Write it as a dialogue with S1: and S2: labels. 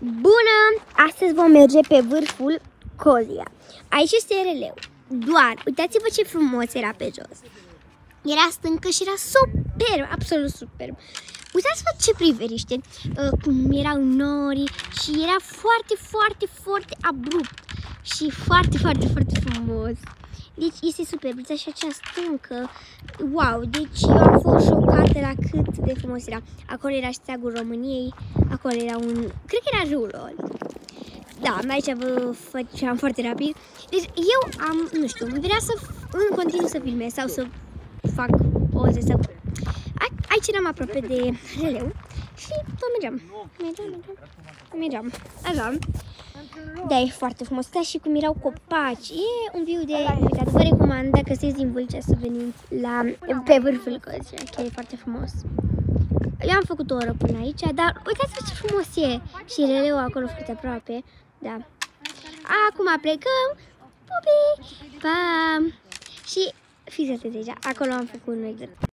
S1: Bună! Astăzi vom merge pe vârful Cozia. Aici este releu. Doar, uitați-vă ce frumos era pe jos. Era stâncă și era superb, absolut superb. Uitați-vă ce priveliște, cum erau norii și era foarte, foarte, foarte abrupt și foarte, foarte, foarte frumos. Deci este superb, uitați și acea stâncă, wow, deci eu am fost șocată la cât de frumos era. Acolo era steagul României, acolo era cred că era râul lor. Da, aici vă făceam foarte rapid. Deci eu am, nu știu, îmi vrea să în continuu să filmez sau să fac poze sau... Aici eram aproape de releu și tot mergeam. Așa. Da, e foarte frumos. Da, și cum erau copaci. E un viu de uitat. Vă recomand, dacă sunteți din Vâlcea, să veniți pe vârful Cozia, că e foarte frumos. Eu am făcut o oră până aici, dar uitați-vă ce frumos e. Și releu acolo foarte aproape. Da. Acum plecăm. Pupi! Pa! Și fiți atenți deja. Acolo am făcut un exercițiu.